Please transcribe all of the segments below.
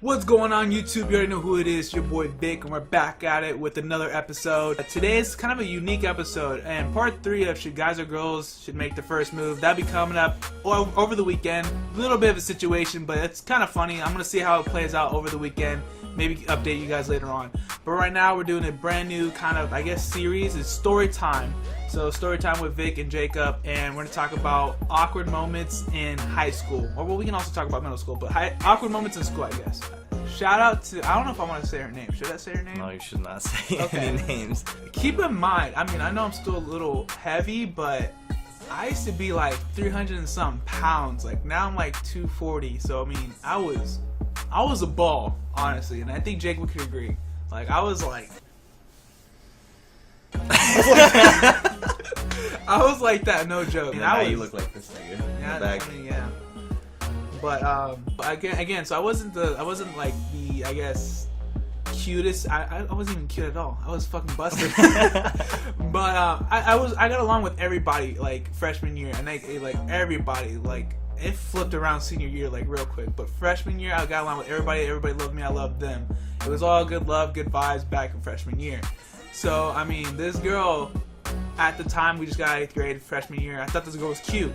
What's going on YouTube? You already know who it is, your boy Vic, and we're back at it with another episode. Today is kind of a unique episode, and part 3 of Should Guys or Girls Should Make the First Move. That'll be coming up over the weekend. A little bit of a situation, but it's kind of funny. I'm going to see how it plays out over the weekend. Maybe update you guys later on. But right now we're doing a brand new kind of, series. It's story time. So story time with Vic and Jacob, and we're going to talk about awkward moments in high school. Or well, we can also talk about middle school, but awkward moments in school, I guess. Shout out to, I don't know if I want to say her name. Should I say her name? No, you should not say any names. Keep in mind, I know I'm still a little heavy, but I used to be like 300 and some pounds. Like now I'm like 240. So I was a ball, honestly, and I think Jacob could agree. Like I was like I was like that, no joke. Now you look like this nigga. Yeah, yeah. But again, so I wasn't like the, I guess, cutest. I wasn't even cute at all. I was fucking busted. But I got along with everybody like freshman year, and like everybody, like it flipped around senior year like real quick. But freshman year, I got along with everybody. Everybody loved me. I loved them. It was all good love, good vibes back in freshman year. So this girl, at the time, we just got 8th grade freshman year. I thought this girl was cute.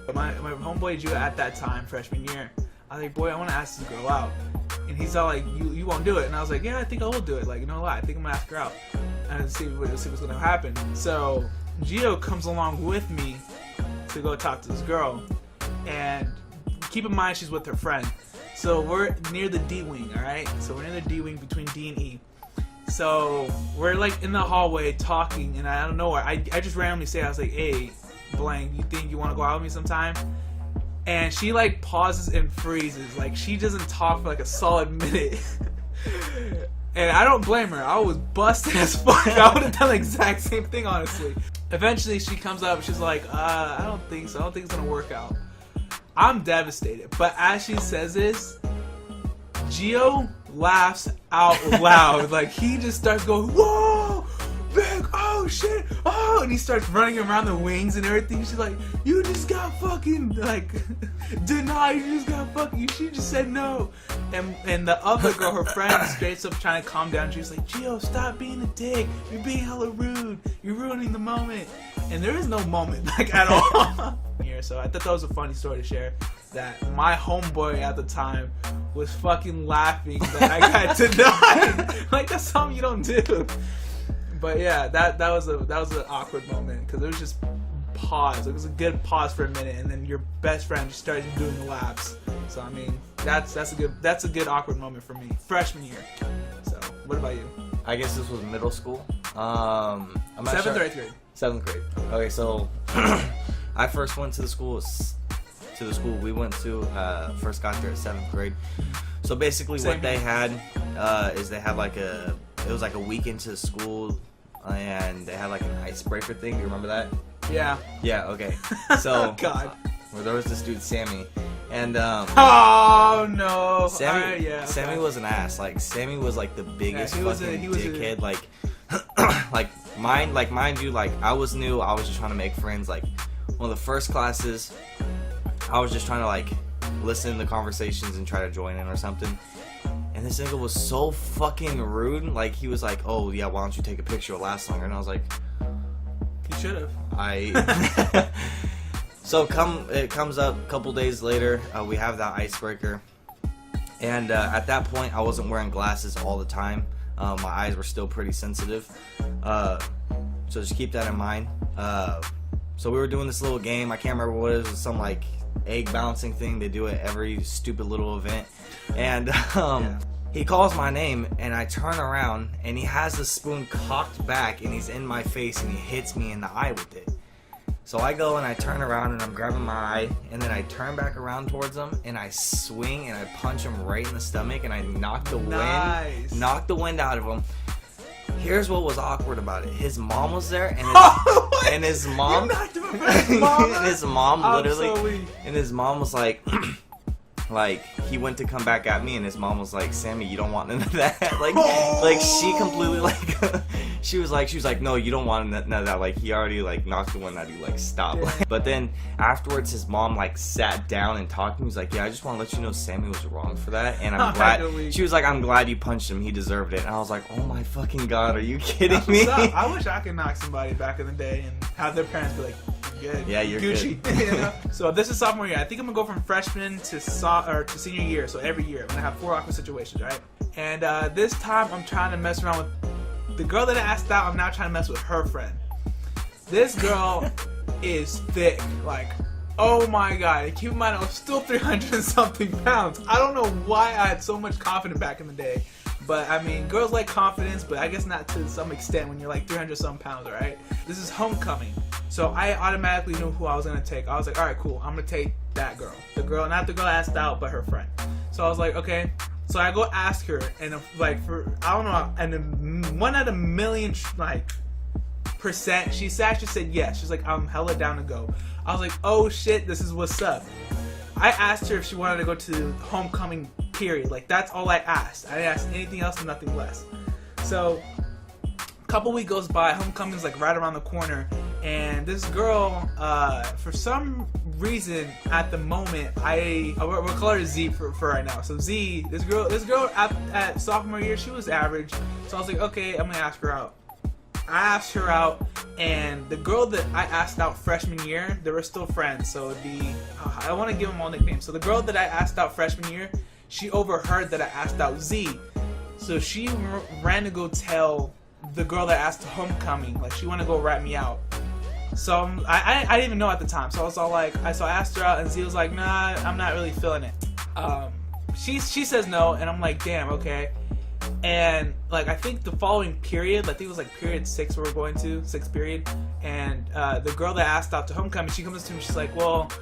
But my homeboy Drew at that time, freshman year, I was like, boy, I want to ask this girl out. And he's all like, you won't do it. And I was like, yeah, I think I will do it. Like, you know what? I think I'm going to ask her out and see what's going to happen. So Gio comes along with me to go talk to this girl. And keep in mind, she's with her friend. So we're near the D wing, all right? So we're near the D wing between D and E. So we're like in the hallway talking, and I don't know where I just randomly say, I was like, hey, blank, you think you want to go out with me sometime? And she like pauses and freezes. Like she doesn't talk for like a solid minute. And I don't blame her. I was busted as fuck. I would have done the exact same thing, honestly. Eventually she comes up, she's like, I don't think so. I don't think it's gonna work out. I'm devastated. But as she says this, Gio laughs out loud. Like he just starts going, whoa, Vic, oh shit, oh, and he starts running around the wings and everything. She's like, you just got fucking like denied. You just got fucking. She just said no. And the other girl, her friend, straight up trying to calm down. She's like, Gio, stop being a dick. You're being hella rude. You're ruining the moment. And there is no moment like at all. So I thought that was a funny story to share. That my homeboy at the time was fucking laughing that I got denied. Like that's something you don't do. But yeah, that was an awkward moment because it was just pause. It was a good pause for a minute, and then your best friend just started doing the laps. So that's a good awkward moment for me. Freshman year. So what about you? I guess this was middle school. I'm not 7th sure. or 8th grade? 7th grade. Okay, so I first went to the school we went to. First got there at 7th grade. So basically, what they had is they had it was like a week into school, and they had like an icebreaker thing. You remember that? Yeah. Yeah. Okay. So God. Well, there was this dude Sammy, and oh no. Sammy was an ass. Like Sammy was like the biggest dickhead. Mind you, like I was new. I was just trying to make friends. Like one of the first classes, I was just trying to like listen to the conversations and try to join in or something. And this nigga was so fucking rude. Like he was like, "Oh yeah, why don't you take a picture? It'll last longer." And I was like, "You should have." So it comes up a couple days later. We have that icebreaker, and at that point, I wasn't wearing glasses all the time. My eyes were still pretty sensitive. So just keep that in mind. So we were doing this little game. I can't remember what it was. Some like egg bouncing thing. They do it every stupid little event. And he calls my name, and I turn around, and he has the spoon cocked back, and he's in my face, and he hits me in the eye with it. So I go and I turn around, and I'm grabbing my eye, and then I turn back around towards him, and I swing, and I punch him right in the stomach, and I knock the wind out of him. Here's what was awkward about it. His mom was there, and his mom, and his mom literally, and his mom was like, like he went to come back at me, and his mom was like, Sammy, you don't want none of that. like she completely like she was like, no, you don't want none of that. Like he already like knocked the one that he like stopped. But then afterwards, his mom like sat down and talked to me. He was like, yeah, I just want to let you know Sammy was wrong for that, and I'm glad. She was like, I'm glad you punched him. He deserved it. And I was like, oh my fucking god, are you kidding me? I wish I could knock somebody back in the day and have their parents be like, good. Yeah, you're Gucci. good. You know? So this is sophomore year. I think I'm gonna go from freshman to to senior year. So every year I'm gonna have 4 awkward situations, right? And this time I'm trying to mess around with the girl that I asked out. I'm now trying to mess with her friend. This girl is thick, like, oh my god. And keep in mind I was still 300 and something pounds. I don't know why I had so much confidence back in the day. But I mean, girls like confidence, but I guess not to some extent when you're like 300 some pounds, right? This is homecoming. So I automatically knew who I was gonna take. I was like, alright, cool, I'm gonna take that girl. The girl, not the girl I asked out, but her friend. So I was like, okay. So I go ask her, and like for, I don't know, and 1 out of a million, like, percent, she actually said yes. She's like, I'm hella down to go. I was like, oh shit, this is what's up. I asked her if she wanted to go to homecoming, period. Like, that's all I asked. I didn't ask anything else and nothing less. So a couple weeks goes by, homecoming's like right around the corner, and this girl, for some reason at the moment, we'll call her Z for right now. So Z, this girl at sophomore year, she was average. So I was like, okay, I'm gonna ask her out. I asked her out, and the girl that I asked out freshman year, they were still friends, so it'd be, I want to give them all nicknames. So the girl that I asked out freshman year, she overheard that I asked out Z, so she ran to go tell the girl that asked to homecoming, like she wanted to go rat me out. So I didn't even know at the time, so I was all like, so I asked her out, and Z was like, nah, I'm not really feeling it. She says no, and I'm like, damn, okay. And like, I think the following period, I think it was like period 6 we were going to, 6th period, and the girl that asked out to homecoming, she comes to me, she's like, well,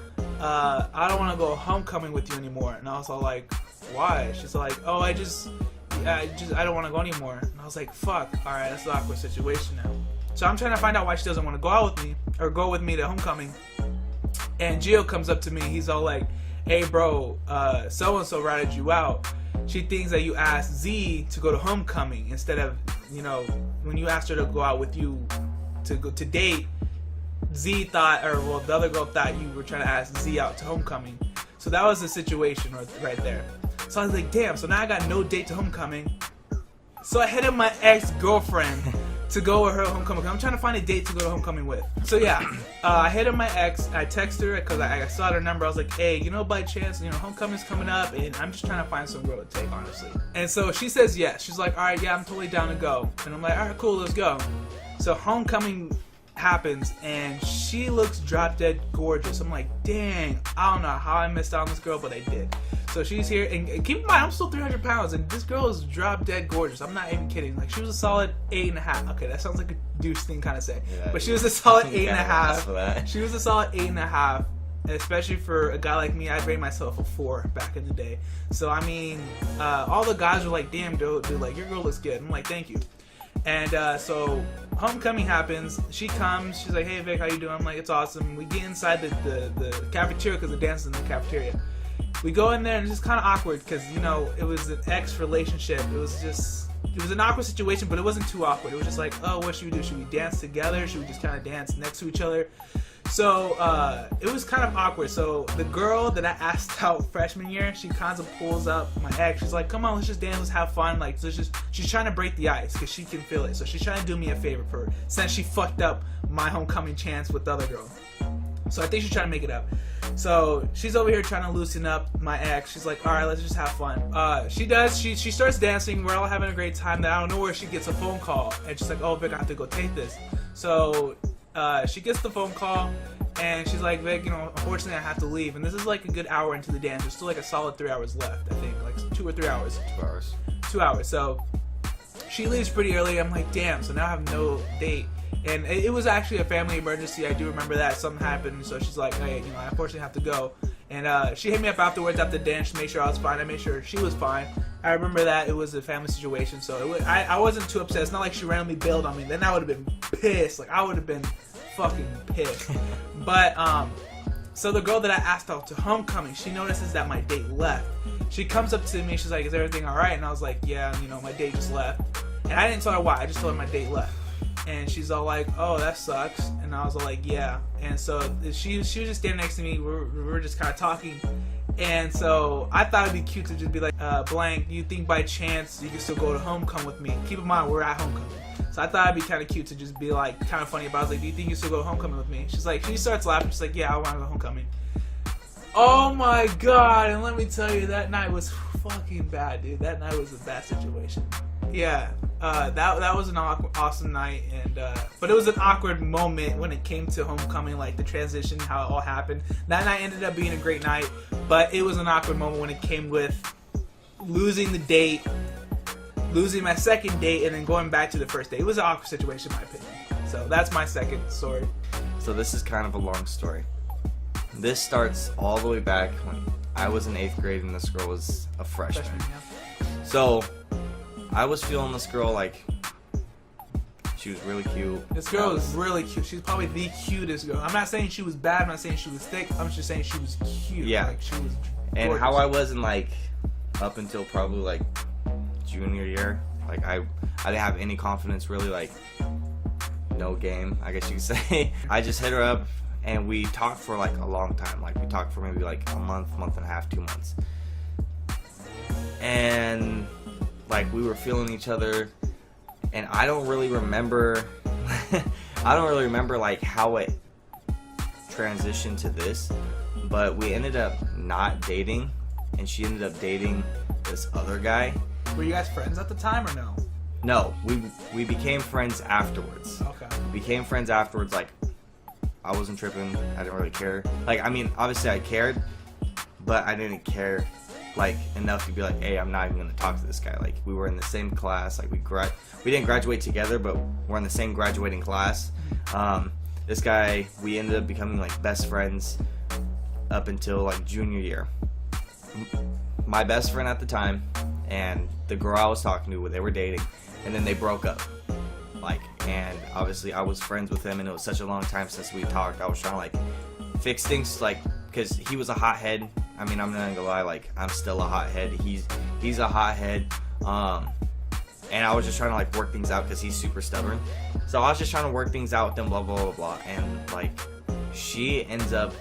I don't want to go homecoming with you anymore. And I was all like, why? She's like, oh, I don't want to go anymore. And I was like, fuck, alright, that's an awkward situation now. So I'm trying to find out why she doesn't want to go out with me, or go with me to homecoming. And Gio comes up to me, he's all like, hey bro, so-and-so ratted you out. She thinks that you asked Z to go to homecoming instead of, you know, when you asked her to go out with you to go to date, Z thought, or well, the other girl thought you were trying to ask Z out to homecoming. So that was the situation right there. So I was like, damn, so now I got no date to homecoming. So I hit up my ex-girlfriend to go with her homecoming. I'm trying to find a date to go to homecoming with. So yeah, I hit up my ex. I texted her because I saw her number. I was like, hey, you know, by chance, you know, homecoming's coming up, and I'm just trying to find some girl to take, honestly. And so she says yes. She's like, all right, yeah, I'm totally down to go. And I'm like, all right, cool, let's go. So homecoming happens, and she looks drop dead gorgeous. I'm like, dang, I don't know how I missed out on this girl, but I did. So she's here, and keep in mind, I'm still 300 pounds, and this girl is drop dead gorgeous. I'm not even kidding. Like, she was a solid 8.5. Okay, that sounds like a douche thing kind of say. Yeah, but she was a solid 8.5. She was a solid 8.5. And especially for a guy like me, I'd rate myself a 4 back in the day. So, I mean, all the guys were like, damn, dude, like, your girl looks good. I'm like, thank you. And so homecoming happens. She comes. She's like, hey, Vic, how you doing? I'm like, it's awesome. We get inside the cafeteria because the dance is in the cafeteria. We go in there, and it's just kind of awkward because, you know, it was an ex relationship. It was an awkward situation, but it wasn't too awkward. It was just like, oh, what should we do? Should we dance together? Should we just kind of dance next to each other? So it was kind of awkward. So the girl that I asked out freshman year, she kind of pulls up my ex. She's like, come on, let's just dance, let's have fun. Like, she's trying to break the ice because she can feel it. So she's trying to do me a favor for her, since she fucked up my homecoming chance with the other girl. So I think she's trying to make it up. So she's over here trying to loosen up my ex. She's like, all right, let's just have fun. She does. She starts dancing. We're all having a great time. Then I don't know where she gets a phone call, and she's like, oh, Vic, I have to go take this. So she gets the phone call, and she's like, Vic, you know, unfortunately I have to leave. And this is like a good hour into the dance. There's still like a solid 3 hours left, I think, like 2 or 3 hours. 2 hours. 2 hours. So she leaves pretty early. I'm like, damn. So now I have no date. And it was actually a family emergency. I do remember that. Something happened. So she's like, hey, you know, I unfortunately have to go. And she hit me up afterwards after the dance to make sure I was fine. I made sure she was fine. I remember that it was a family situation. So I wasn't too upset. It's not like she randomly bailed on me. Then I would have been pissed. Like, I would have been fucking pissed. But So the girl that I asked out to homecoming, she notices that my date left. She comes up to me, she's like, is everything alright? And I was like, yeah, you know, my date just left. And I didn't tell her why, I just told her my date left. And she's all like, oh, that sucks. And I was all like, yeah. And so she was just standing next to me, we were just kind of talking. And so I thought it'd be cute to just be like, blank, do you think by chance you can still go to homecoming with me? Keep in mind, we're at homecoming. So I thought it'd be kind of cute to just be like, kind of funny about it. I was like, do you think you still go to homecoming with me? She's like, she starts laughing. She's like, yeah, I want to go homecoming. Oh my god, and let me tell you, that night was fucking bad, dude. That night was a bad situation. Yeah, that was an awesome night, and but it was an awkward moment when it came to homecoming, like the transition, how it all happened. That night ended up being a great night, but it was an awkward moment when it came with losing the date, losing my second date, and then going back to the first date. It was an awkward situation, in my opinion. So that's my second story. So this is kind of a long story. This starts all the way back when I was in 8th grade and this girl was a freshman. Yeah. So I was feeling this girl, like, she was really cute. This girl was really cute. She's probably the cutest girl. I'm not saying she was bad. I'm not saying she was thick. I'm just saying she was cute. Yeah. Like, she was And gorgeous. how I was in, like, up until probably, like, junior year, like, I didn't have any confidence, really, like, no game, I guess you could say. I just hit her up, and we talked for, like, a long time. Like, we talked for maybe, like, a month and a half, 2 months. And like, we were feeling each other, and I don't really remember like how it transitioned to this, but we ended up not dating, and she ended up dating this other guy. Were you guys friends at the time or no? No, we became friends afterwards. Okay. We became friends afterwards. Like, I wasn't tripping. I didn't really care. Like, I mean, obviously I cared, but I didn't care like enough to be like, hey, I'm not even gonna talk to this guy. Like, we were in the same class. Like, we didn't graduate together, but we're in the same graduating class. This guy, we ended up becoming like best friends up until like junior year. My best friend at the time and the girl I was talking to, they were dating, and then they broke up. Like, and obviously I was friends with him, and it was such a long time since we talked. I was trying to like fix things, like, because he was a hothead. I mean, I'm not gonna lie, like, I'm still a hothead. He's a hothead. And I was just trying to like work things out because he's super stubborn. So I was just trying to work things out with them, blah blah blah blah. And like, she ends up,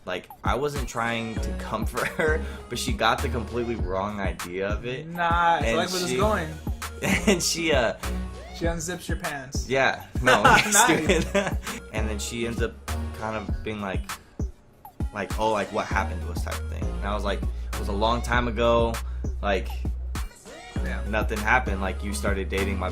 like, I wasn't trying to comfort her, but she got the completely wrong idea of it. Nah, And like where this going? And she unzips your pants. yeah, no, Nice. stupid. And then she ends up kind of being like, oh, like, what happened to us type of thing. And I was like, it was a long time ago. Like, Yeah. nothing happened. Like, you started dating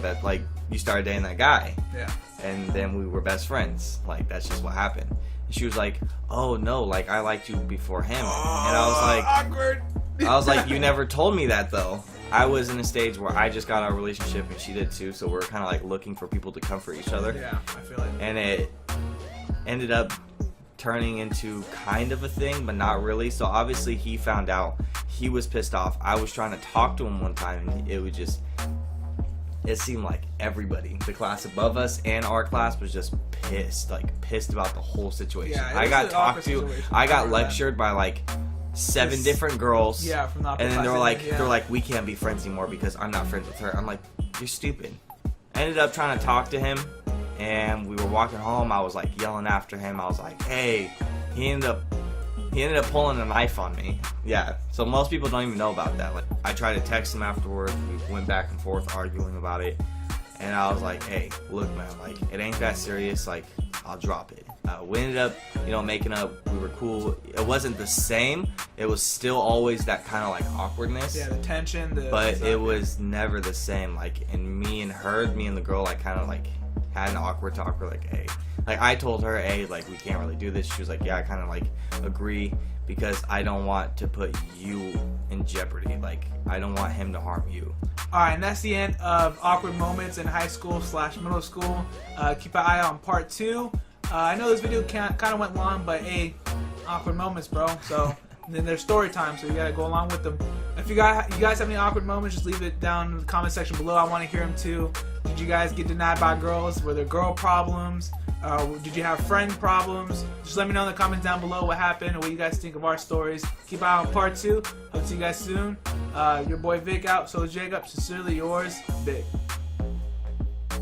you started dating that guy. Yeah. And then we were best friends. Like, that's just what happened. And she was like, oh no, like, I liked you before him. And I was like, awkward. you never told me that though. I was in a stage where I just got our relationship and she did too, so we're kind of like looking for people to comfort each other. Yeah, I feel like. And it ended up turning into kind of a thing, but not really. So obviously he found out. He was pissed off. I was trying to talk to him one time, and it seemed like everybody, the class above us and our class, was just pissed about the whole situation. Yeah, it I was got an talked awkward to. situation. I I got remember that. lectured by like 7 different girls. Yeah, from the opposite And then class, yeah. they're like, we can't be friends anymore because I'm not friends with her. I'm like, you're stupid. I ended up trying to talk to him, and we were walking home. I was like yelling after him. I was like, hey, he ended up pulling a knife on me. Yeah, so most people don't even know about that. Like, I tried to text him afterwards. We went back and forth arguing about it, and I was like, hey, look, man, like, it ain't that serious. Like, I'll drop it. We ended up, making up. We were cool. It wasn't the same. It was still always that kind of like awkwardness. Yeah, the tension. But it was never the same. Like, and me and the girl, like, kind of like had an awkward talk. We're like, hey, like, I told her, hey, like, we can't really do this. She was like, yeah, I kind of like agree, because I don't want to put you in jeopardy. Like, I don't want him to harm you. Alright, and that's the end of awkward moments in high school / middle school. Keep an eye on part 2. I know this video kind of went long, but hey, awkward moments, bro. So then there's story time, so you gotta go along with them. If you guys have any awkward moments, just leave it down in the comment section below. I want to hear them too. Did you guys get denied by girls? Were there girl problems? Did you have friend problems? Just let me know in the comments down below what happened and what you guys think of our stories. Keep an eye on part 2. Hope to see you guys soon. Your boy Vic out. So is Jacob. Sincerely yours, Vic.